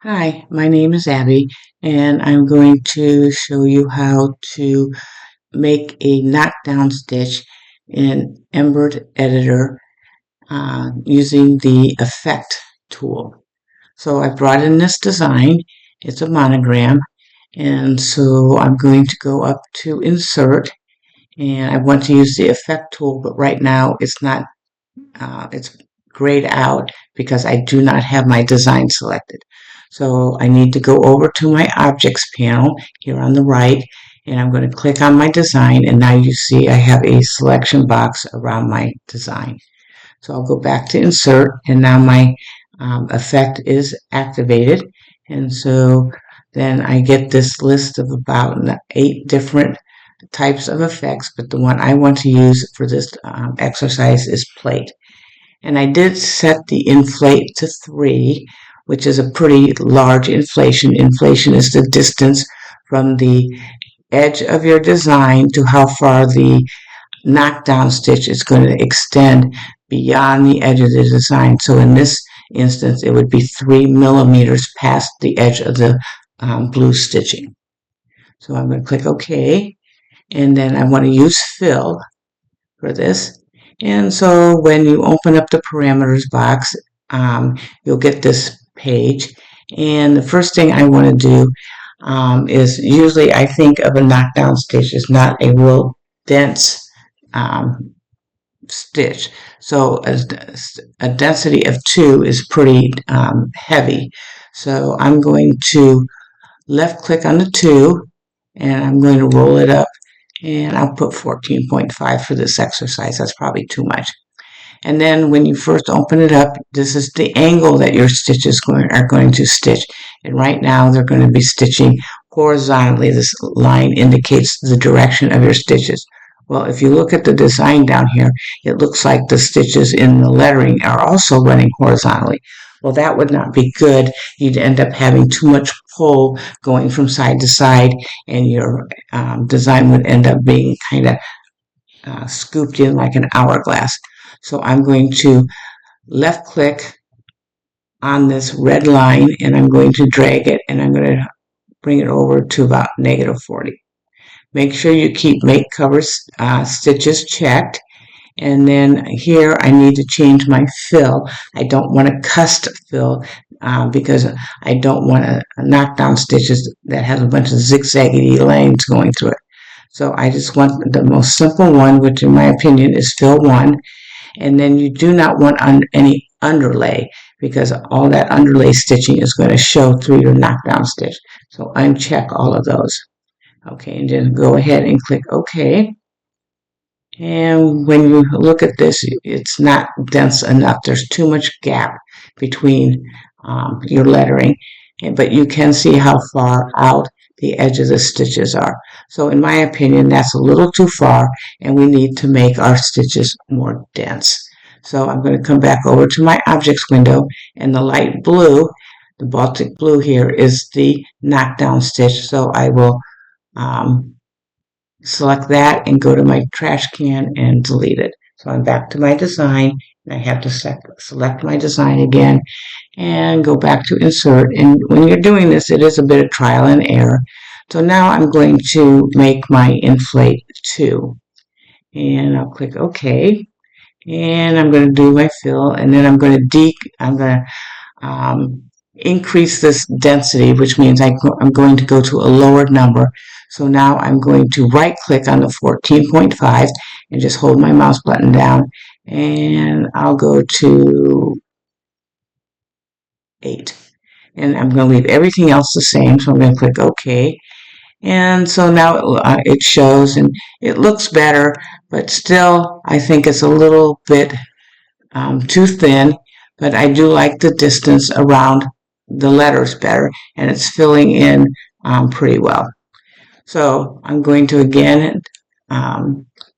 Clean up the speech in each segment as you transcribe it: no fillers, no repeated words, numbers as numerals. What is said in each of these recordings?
Hi, my name is Abby, and I'm going to show you how to make a knockdown stitch in Embird editor using the effect tool. So I brought in this design. It's a monogram, and so I'm going to go up to insert, and I want to use the effect tool, but right now it's grayed out because I do not have my design selected. So I need to go over to my objects panel here on the right, and I'm going to click on my design, and now you see I have a selection box around my design. So I'll go back to insert, and now my effect is activated, and so then I get this list of about 8 different types of effects, but the one I want to use for this exercise is plate. And I did set the inflate to 3, which is a pretty large inflation. Inflation is the distance from the edge of your design to how far the knockdown stitch is going to extend beyond the edge of the design. So in this instance, it would be 3 millimeters past the edge of the blue stitching. So I'm going to click OK, and then I want to use fill for this. And so when you open up the parameters box, you'll get this page. And the first thing I want to do is usually I think of a knockdown stitch as not a real dense stitch. So a density of 2 is pretty heavy. So I'm going to left click on the 2, and I'm going to roll it up, and I'll put 14.5 for this exercise. That's probably too much. And then when you first open it up, this is the angle that your stitches are going to stitch. And right now they're going to be stitching horizontally. This line indicates the direction of your stitches. Well, if you look at the design down here, it looks like the stitches in the lettering are also running horizontally. Well, that would not be good. You'd end up having too much pull going from side to side, and your design would end up being kind of scooped in like an hourglass. So I'm going to left click on this red line, and I'm going to drag it, and I'm going to bring it over to about -40. Make sure you keep make cover stitches checked. And then here I need to change my fill. I don't want to custom fill because I don't want to knock down stitches that have a bunch of zigzaggy lines going through it. So I just want the most simple one, which in my opinion is fill 1. And then you do not want any underlay because all that underlay stitching is going to show through your knockdown stitch. So uncheck all of those. Okay, and then go ahead and click OK. And when you look at this, it's not dense enough. There's too much gap between your lettering, but you can see how far out the edge of the stitches are. So in my opinion, that's a little too far, and we need to make our stitches more dense. So I'm going to come back over to my objects window, and the light blue, the Baltic blue here, is the knockdown stitch. So I will select that and go to my trash can and delete it. So I'm back to my design, and I have to select my design again and go back to insert. And when you're doing this, it is a bit of trial and error. So now I'm going to make my inflate 2, and I'll click OK, and I'm going to do my fill, and then I'm going to increase this density, which means I'm going to go to a lower number. So now I'm going to right click on the 14.5 and just hold my mouse button down, and I'll go to 8. And I'm going to leave everything else the same, so I'm going to click OK. And so now it shows, and it looks better, but still I think it's a little bit too thin, but I do like the distance around the letters better, and it's filling in pretty well. So I'm going to again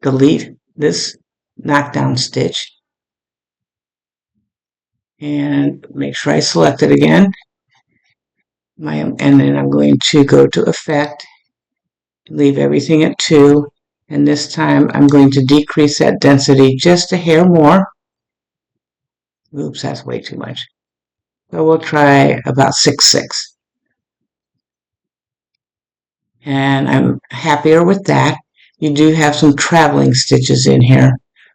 delete this knockdown stitch and make sure I select it again. And then I'm going to go to Effect, leave everything at 2, and this time I'm going to decrease that density just a hair more. Oops, that's way too much. So we'll try about 6/6. And I'm happier with that. You do have some traveling stitches in here,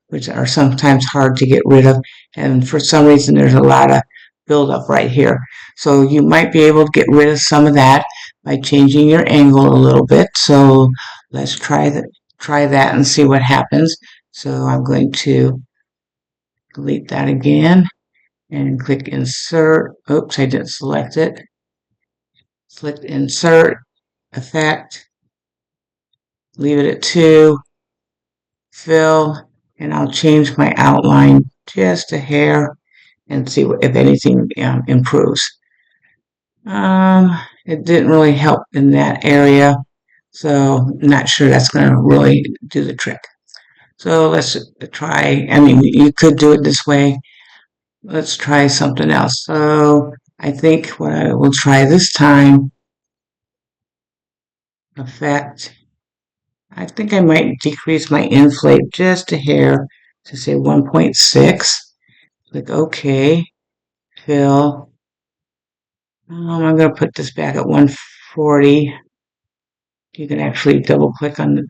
which are sometimes hard to get rid of. And for some reason, there's a lot of buildup right here. So you might be able to get rid of some of that by changing your angle a little bit. So let's try that and see what happens. So I'm going to delete that again and click insert. Oops, I didn't select it. Select insert, effect, leave it at 2, fill, and I'll change my outline just a hair and see if anything improves. It didn't really help in that area, so I'm not sure that's going to really do the trick. So let's try, I mean, you could do it this way. Let's try something else. So I think what I will try this time, effect, I think I might decrease my inflate just a hair to say 1.6. Click OK, fill. I'm going to put this back at 140. You can actually double click on the,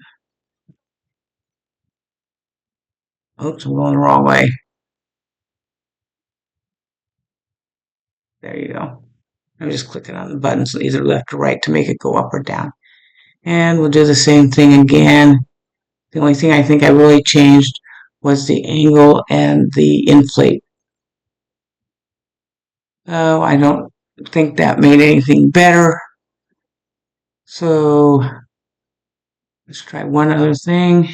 oops, I'm going the wrong way. There you go. I'm just clicking on the buttons either left or right to make it go up or down. And we'll do the same thing again. The only thing I think I really changed was the angle and the inflate. Oh, I don't think that made anything better. So let's try one other thing.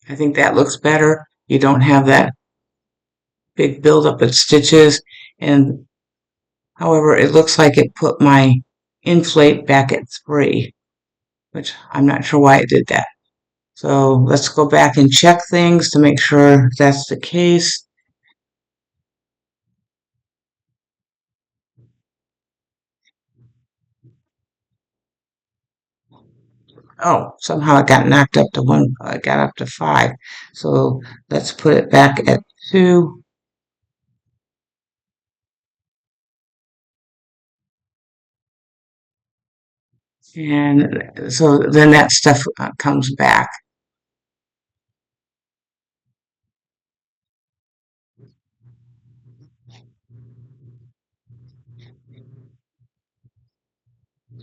I think that looks better. You don't have that big buildup of stitches. And however, it looks like it put my inflate back at 3, which I'm not sure why it did that. So let's go back and check things to make sure that's the case. Oh, somehow it got knocked up to 1, I got up to 5. So let's put it back at 2. And so then that stuff comes back.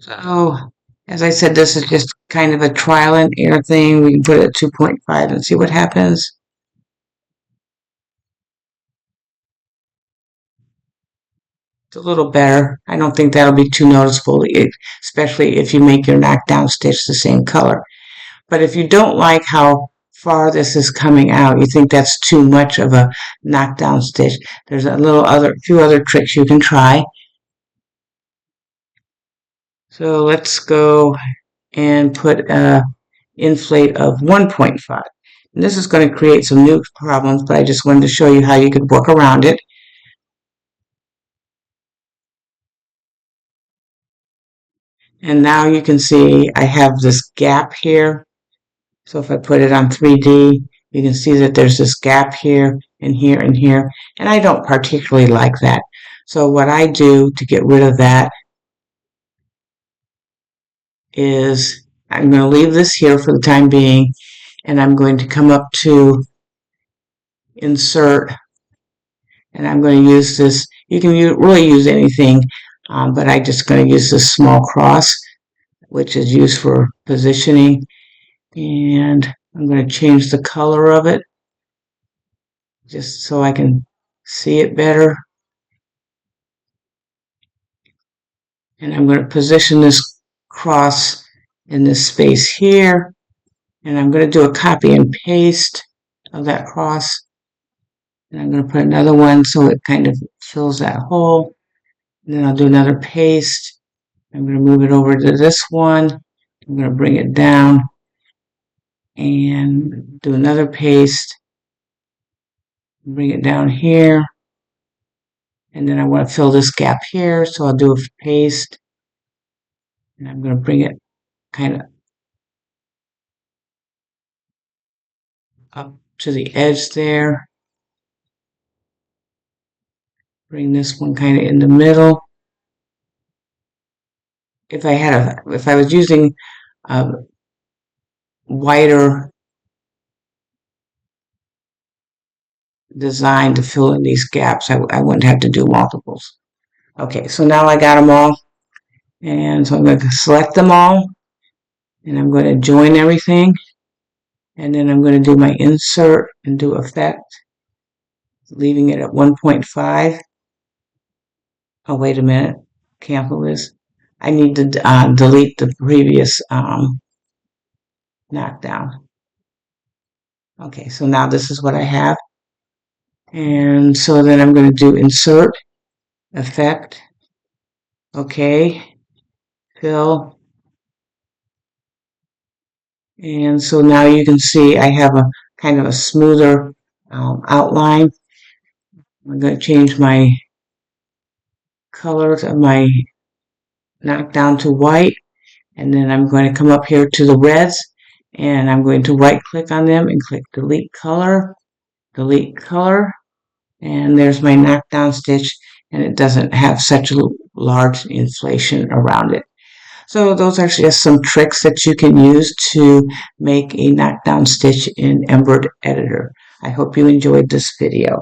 So, as I said, this is just kind of a trial and error thing. We can put it at 2.5 and see what happens. It's a little better. I don't think that'll be too noticeable, especially if you make your knockdown stitch the same color. But if you don't like how far this is coming out, you think that's too much of a knockdown stitch, there's few other tricks you can try. So let's go and put a inflate of 1.5. And this is going to create some new problems, but I just wanted to show you how you could work around it. And now you can see I have this gap here. So if I put it on 3D, you can see that there's this gap here and here and here. And I don't particularly like that. So what I do to get rid of that is I'm going to leave this here for the time being, and I'm going to come up to insert, and I'm going to use this. You can really use anything, but I'm just going to use this small cross, which is used for positioning, and I'm going to change the color of it just so I can see it better. And I'm going to position this cross in this space here, and I'm going to do a copy and paste of that cross. And I'm going to put another one so it kind of fills that hole. And then I'll do another paste. I'm going to move it over to this one. I'm going to bring it down. and do another paste, bring it down here, and then I want to fill this gap here, so I'll do a paste, and I'm going to bring it kind of up to the edge there, bring this one kind of in the middle. If I was using a wider design to fill in these gaps, I wouldn't have to do multiples. Okay, so now I got them all, and so I'm going to select them all, and I'm going to join everything, and then I'm going to do my insert and do effect, leaving it at 1.5. Oh, wait a minute, cancel this. I need to delete the previous knockdown. Okay, so now this is what I have. And so then I'm going to do insert, effect, okay, fill. And so now you can see I have a kind of a smoother outline. I'm going to change my colors of my knockdown to white. And then I'm going to come up here to the reds, and I'm going to right click on them and click delete color, and there's my knockdown stitch, and it doesn't have such a large inflation around it. So those are just some tricks that you can use to make a knockdown stitch in Embird editor. I hope you enjoyed this video.